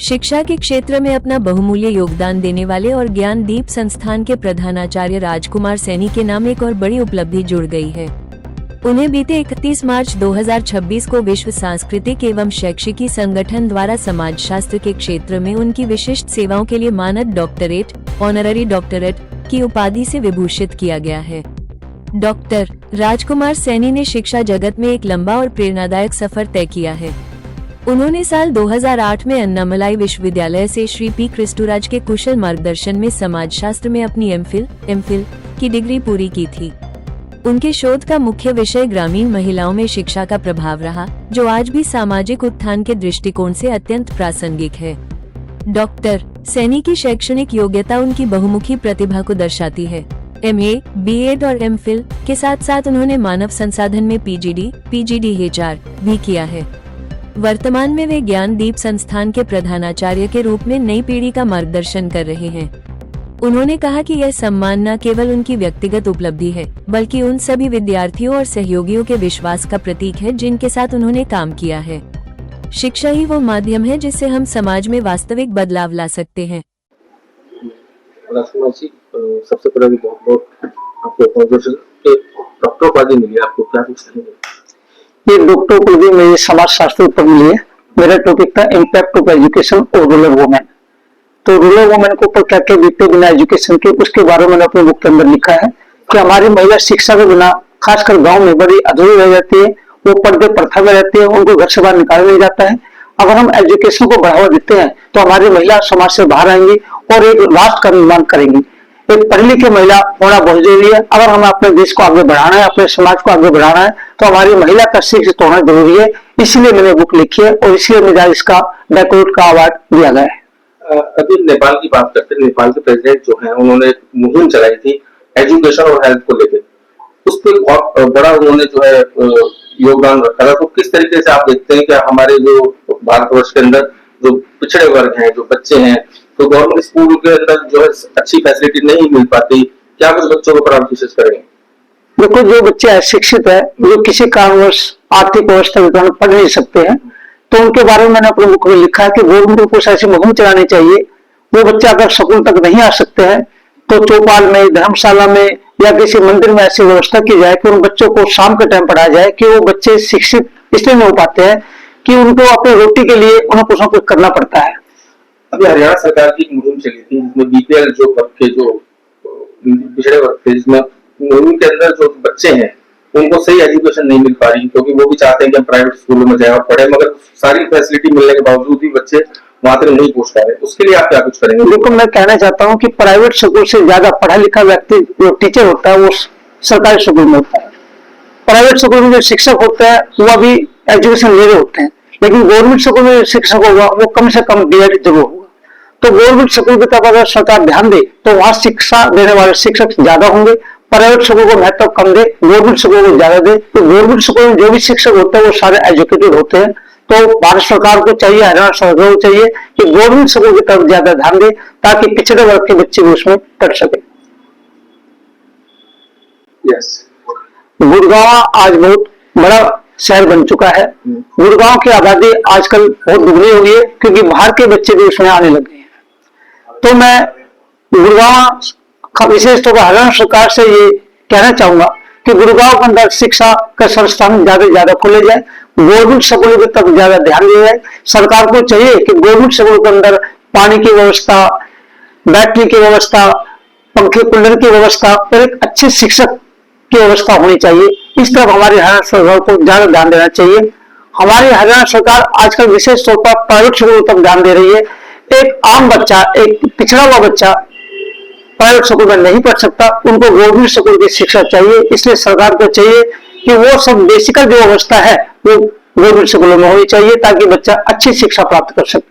शिक्षा के क्षेत्र में अपना बहुमूल्य योगदान देने वाले और ज्ञानदीप संस्थान के प्रधानाचार्य राजकुमार सैनी के नाम एक और बड़ी उपलब्धि जुड़ गई है। उन्हें बीते 31 मार्च 2026 को विश्व सांस्कृतिक एवं शैक्षिकी संगठन द्वारा समाजशास्त्र के क्षेत्र में उनकी विशिष्ट सेवाओं के लिए मानद डॉक्टरेट, ऑनररी डॉक्टरेट की उपाधि से विभूषित किया गया है। डॉक्टर राजकुमार सैनी ने शिक्षा जगत में एक लंबा और प्रेरणादायक सफर तय किया है। उन्होंने साल 2008 में अन्नामलाई विश्वविद्यालय से श्री पी कृष्णराज के कुशल मार्गदर्शन में समाजशास्त्र में अपनी एमफिल की डिग्री पूरी की थी। उनके शोध का मुख्य विषय ग्रामीण महिलाओं में शिक्षा का प्रभाव रहा, जो आज भी सामाजिक उत्थान के दृष्टिकोण से अत्यंत प्रासंगिक है। डॉक्टर सैनी की शैक्षणिक योग्यता उनकी बहुमुखी प्रतिभा को दर्शाती है। MA, B.Ed और MPhil के साथ साथ उन्होंने मानव संसाधन में PGD HR भी किया है। वर्तमान में वे ज्ञानदीप संस्थान के प्रधानाचार्य के रूप में नई पीढ़ी का मार्गदर्शन कर रहे हैं। उन्होंने कहा कि यह सम्मान न केवल उनकी व्यक्तिगत उपलब्धि है, बल्कि उन सभी विद्यार्थियों और सहयोगियों के विश्वास का प्रतीक है जिनके साथ उन्होंने काम किया है। शिक्षा ही वो माध्यम है जिससे हम समाज में वास्तविक बदलाव ला सकते हैं। राजकुमार जी, सबसे पहले बहुत आपको डॉक्टर उपाधि मिली, आपको क्या कुछ कहेंगे? ये डॉक्टर उपाधि मेरी समाज शास्त्र पर मिली है। मेरा टॉपिक था इम्पैक्ट ऑफ एजुकेशन और रूरल वुमेन। तो रूरल वुमेन को ऊपर क्या क्या बीते बिना एजुकेशन के, उसके बारे में मैंने अपने बुक के अंदर लिखा है कि हमारी महिला शिक्षा के बिना खासकर गांव में बड़ी अधूरी रह जाती है। वो पर्दे प्रथा में रहती है, उनको घर से बाहर निकाला नहीं जाता है। अगर हम एजुकेशन को बढ़ावा देते हैं तो हमारी महिला समाज से बाहर आएंगी और एक राष्ट्र का निर्माण करेंगी। एक पढ़ी लिखी महिला होना बहुत जरूरी है। अगर हमें अपने देश को आगे बढ़ाना है, अपने समाज को आगे बढ़ाना है, तो हमारी महिला का शिक्षित होना जरूरी है। इसलिए मैंने बुक लिखी है और इसलिए मुझे इसका डेकोरेट का अवार्ड दिया गया है। अभी नेपाल की बात करते हैं। नेपाल के प्रेसिडेंट जो है, उन्होंने एक मुहिम चलाई थी एजुकेशन और हेल्थ को लेकर। उस पर बहुत बड़ा उन्होंने जो है योगदान रखा था। तो किस तरीके से आप देखते हैं कि हमारे जो भारतवर्ष के अंदर जो पिछड़े वर्ग हैं, जो बच्चे हैं, तो गवर्नमेंट स्कूल के अंदर जो है अच्छी फैसिलिटी नहीं मिल पाती, क्या कुछ बच्चों को आप कोशिश करेंगे? देखो, जो बच्चे अशिक्षित है, जो किसी कारणवश आर्थिक व्यवस्था के कारण पढ़ नहीं सकते हैं, तो उनके बारे में मैंने अपने बुक में लिखा है कि गवर्नमेंट को कुछ ऐसी मुहिम चलानी चाहिए। वो बच्चे अगर स्कूल तक नहीं आ सकते हैं तो चौपाल में, धर्मशाला में या किसी मंदिर में ऐसी व्यवस्था की जाए कि उन बच्चों को शाम के टाइम पढ़ाया जाए। कि वो बच्चे शिक्षित इसलिए नहीं हो पाते हैं कि उनको अपनी रोटी के लिए उन्हें कुछ ना कुछ करना पड़ता है। अभी हरियाणा सरकार की एक मुहिम चली थी जिसमें BPL जो वर्ग के, जो पिछड़े वर्ग थे, जिसमें मुहिम के अंदर जो बच्चे हैं उनको सही एजुकेशन नहीं मिल पा रही, क्योंकि वो भी चाहते हैं कि हम प्राइवेट स्कूलों में जाए और पढ़े, मगर सारी फैसिलिटी मिलने के बावजूद भी बच्चे वहां तक नहीं पहुंच पा रहे। उसके लिए आप क्या कुछ करेंगे? देखो, मैं कहना चाहता हूँ कि प्राइवेट स्कूल से ज्यादा पढ़ा लिखा व्यक्ति जो टीचर होता है वो सरकारी स्कूल में होता है। प्राइवेट स्कूल में जो शिक्षक होता है वह भी एजुकेशन ले रहे होते हैं, लेकिन गवर्नमेंट स्कूल में शिक्षक होगा वो कम से कम B.Ed जरूर होगा। तो गवर्नमेंट स्कूल की तरफ अगर सरकार ध्यान दे तो वहां शिक्षा देने वाले शिक्षक ज्यादा होंगे। प्राइवेट स्कूल को महत्व कम दे, गवर्नमेंट स्कूल को ज्यादा दे। तो गवर्नमेंट स्कूल में जो भी शिक्षक होते हैं वो सारे एजुकेटेड होते हैं। तो भारत सरकार को चाहिए, हरियाणा सरकार को चाहिए कि गवर्नमेंट स्कूल की तरफ ज्यादा ध्यान दे ताकि पिछड़े वर्ग के बच्चे भी उसमें पढ़ सके। गुड़गांव आज बहुत बड़ा शहर बन चुका है। गुड़गांव की आबादी आजकल बहुत दुगनी हो गई है, क्योंकि बाहर के बच्चे भी उसमें आने लगे हैं। तो मैं गुड़गांव का विशेष तौर पर हरियाणा सरकार से ये कहना चाहूंगा कि गुड़गांव के अंदर शिक्षा का संस्थान ज्यादा से ज्यादा खोले जाए, गवर्नमेंट स्कूलों की तरफ ज्यादा ध्यान दिया जाए। सरकार को चाहिए कि गवर्नमेंट स्कूलों के अंदर पानी की व्यवस्था, बैठने की व्यवस्था, पंखे कूलर की व्यवस्था और एक अच्छे शिक्षक की व्यवस्था होनी चाहिए। इस तरफ हमारी हरियाणा सरकार को ज्यादा ध्यान देना चाहिए। हमारी हरियाणा सरकार आजकल विशेष तौर पर प्राइवेट स्कूलों तक ध्यान दे रही है। एक आम बच्चा, एक पिछड़ा हुआ बच्चा प्राइवेट स्कूल में नहीं पढ़ सकता, उनको गवर्नमेंट स्कूल की शिक्षा चाहिए। इसलिए सरकार को चाहिए कि वो सब बेसिकल जो व्यवस्था है वो गवर्नमेंट स्कूलों में होनी चाहिए ताकि बच्चा अच्छी शिक्षा प्राप्त कर सके।